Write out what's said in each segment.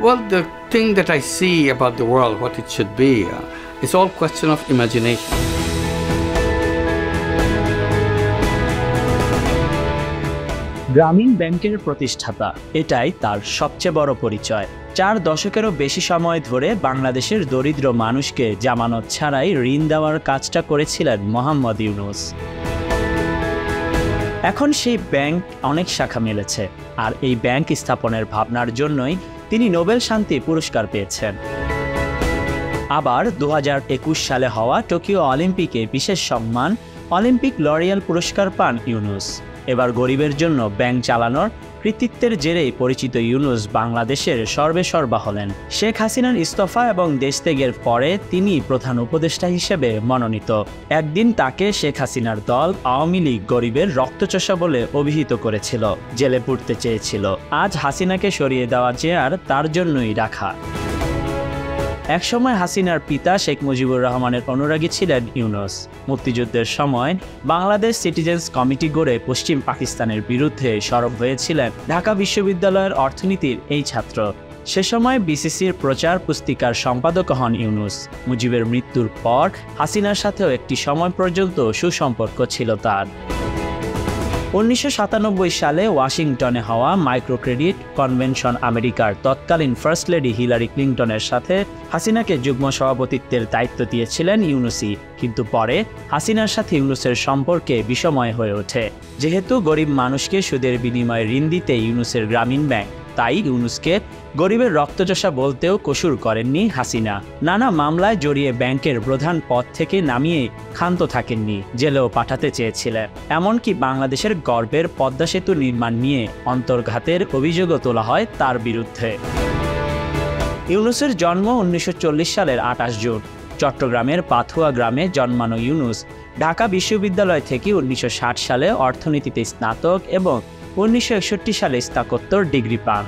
Well, the thing that I see about the world, what it should be, it's all question of imagination. গ্রামীণ ব্যাংকের প্রতিষ্ঠাতা, এটাই তার সবচেয়ে বড় পরিচয়। 4 দশকেরও বেশি সময় ধরে বাংলাদেশের দরিদ্র মানুষকে জামানত ছাড়াই ঋণ দেওয়ার কাজটা করেছিলেন মোহাম্মদ ইউনূস। এখন সেই ব্যাংক অনেক শাখা মেলেছে, আর এই ব্যাংক স্থাপনের ভাবনার জন্যই তিনি নোবেল শান্তি পুরস্কার পেয়েছেন। আবার 2021 সালে হওয়া টোকিও অলিম্পিকে বিশেষ সম্মান অলিম্পিক লরিয়াল পুরস্কার পান ইউনূস। এবার গরিবের জন্য ব্যাংক চালানোর কৃতিত্বের জেরেই পরিচিত ইউনূস বাংলাদেশের সর্বেসর্বা হলেন। শেখ হাসিনার ইস্তফা এবং দেশত্যাগের পরে তিনি প্রধান উপদেষ্টা হিসেবে মনোনীত। একদিন তাকে শেখ হাসিনার দল আওয়ামী লীগ গরিবের রক্তচোষা বলে অভিহিত করেছিল, জেলে পুরতে চেয়েছিল। আজ হাসিনাকে সরিয়ে দেওয়া চেয়ার তার জন্যই রাখা। একসময় হাসিনার পিতা শেখ মুজিবুর রহমানের অনুরাগী ছিলেন ইউনূস। মুক্তিযুদ্ধের সময় বাংলাদেশ সিটিজেন্স কমিটি গড়ে পশ্চিম পাকিস্তানের বিরুদ্ধে সরব হয়েছিলেন ঢাকা বিশ্ববিদ্যালয়ের অর্থনীতির এই ছাত্র। সে সময় বিসিসির প্রচার পুস্তিকার সম্পাদক হন ইউনূস। মুজিবের মৃত্যুর পর হাসিনার সাথেও একটি সময় পর্যন্ত সুসম্পর্ক ছিল তার। 1997 সালে ওয়াশিংটনে হওয়া মাইক্রো ক্রেডিট কনভেনশন আমেরিকার তৎকালীন ফার্স্ট লেডি হিলারি ক্লিনটনের সাথে হাসিনাকে যুগ্ম সভাপতিত্বের দায়িত্ব দিয়েছিলেন ইউনূসই। কিন্তু পরে হাসিনার সাথে ইউনূসের সম্পর্কে বিষময় হয়ে ওঠে। যেহেতু গরিব মানুষকে সুদের বিনিময়ে ঋণ দিতে ইউনূসের গ্রামীণ ব্যাংক, তাই ইউনূসকে গরিবের রক্তচোষা বলতেও কসুর করেননি হাসিনা। নানা মামলায় জড়িয়ে ব্যাংকের প্রধান পদ থেকে নামিয়ে ক্ষান্ত থাকেননি, জেলেও পাঠাতে চেয়েছিলেন। এমনকি বাংলাদেশের গর্বের পদ্মা সেতু নির্মাণ নিয়ে অন্তর্ঘাতের অভিযোগও তোলা হয় তার বিরুদ্ধে। ইউনূসের জন্ম 1940 সালের 28 জুন। চট্টগ্রামের পাথুয়া গ্রামে জন্মানো ইউনূস ঢাকা বিশ্ববিদ্যালয় থেকে 1960 সালে অর্থনীতিতে স্নাতক এবং 1961 সালে স্নাতকোত্তর ডিগ্রি পান।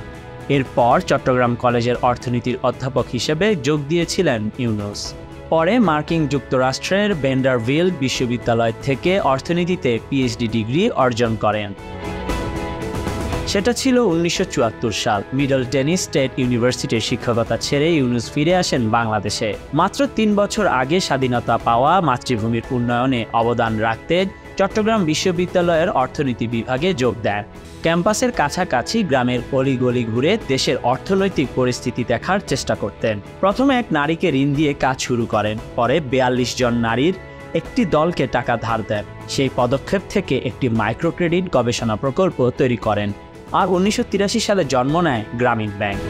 এরপর চট্টগ্রাম কলেজের অর্থনীতির অধ্যাপক হিসেবে যোগ দিয়েছিলেন ইউনূস। পরে মার্কিন যুক্তরাষ্ট্রের ভ্যান্ডারবিল্ট বিশ্ববিদ্যালয় থেকে অর্থনীতিতে পিএইচডি ডিগ্রি অর্জন করেন। সেটা ছিল 1974 সাল। মিডল টেনেসি স্টেট ইউনিভার্সিটির শিক্ষকতা ছেড়ে ইউনূস ফিরে আসেন বাংলাদেশে। মাত্র 3 বছর আগে স্বাধীনতা পাওয়া মাতৃভূমির উন্নয়নে অবদান রাখতে চট্টগ্রাম বিশ্ববিদ্যালয়ের অর্থনীতি বিভাগে যোগ দেন। ক্যাম্পাসের কাছাকাছি গ্রামের অলিগলি ঘুরে দেশের অর্থনৈতিক পরিস্থিতি দেখার চেষ্টা করতেন। প্রথমে এক নারীকে ঋণ দিয়ে কাজ শুরু করেন, পরে 42 জন নারীর একটি দলকে টাকা ধার দেন। সেই পদক্ষেপ থেকে একটি মাইক্রো ক্রেডিট গবেষণা প্রকল্প তৈরি করেন। আর 1983 সালে জন্ম নেয় গ্রামীণ ব্যাংক।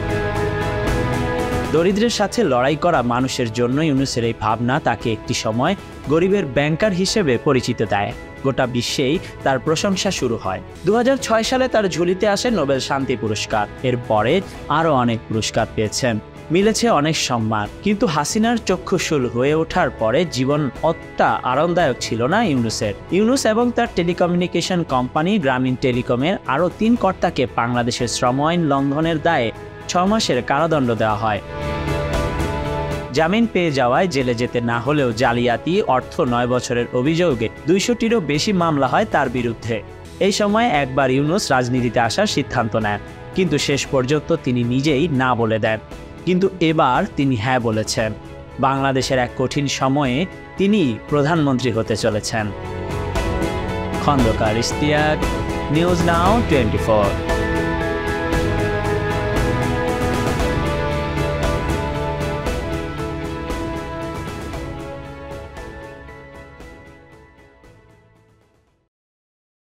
দরিদ্রের সাথে লড়াই করা মানুষের জন্য ইউনূসের এই ভাবনা তাকে একটি সময় গরিবের ব্যাংকার হিসেবে পরিচিত দেয়। গোটা বিশ্বেই তার প্রশংসা শুরু হয়। 2006 সালে তার ঝুলিতে আসে নোবেল শান্তি পুরস্কার। এরপরে আরও অনেক পুরস্কার পেয়েছেন, মিলেছে অনেক সম্মান। কিন্তু হাসিনার চক্ষুশূল হয়ে ওঠার পরে জীবন অতটা আরামদায়ক ছিল না ইউনূসের। ইউনূস এবং তার টেলিকমিউনিকেশন কোম্পানি গ্রামীণ টেলিকমের আরও 3 কর্তাকে বাংলাদেশের শ্রম আইন লঙ্ঘনের দায়ে 6 মাসের কারাদণ্ড দেওয়া হয়। জামিন পেয়ে যাওয়ায় জেলে যেতে না হলেও জালিয়াতি, অর্থ 9 বছরের অভিযোগে 200টিরও বেশি মামলা হয় তার বিরুদ্ধে। এই সময় একবার ইউনূস রাজনীতিতে আসার সিদ্ধান্ত নেন, কিন্তু শেষ পর্যন্ত তিনি নিজেই না বলে দেন। কিন্তু এবার তিনি হ্যাঁ বলেছেন। বাংলাদেশের এক কঠিন সময়ে তিনি প্রধানমন্ত্রী হতে চলেছেন। Khandakar Ishtiaq, News Now 24।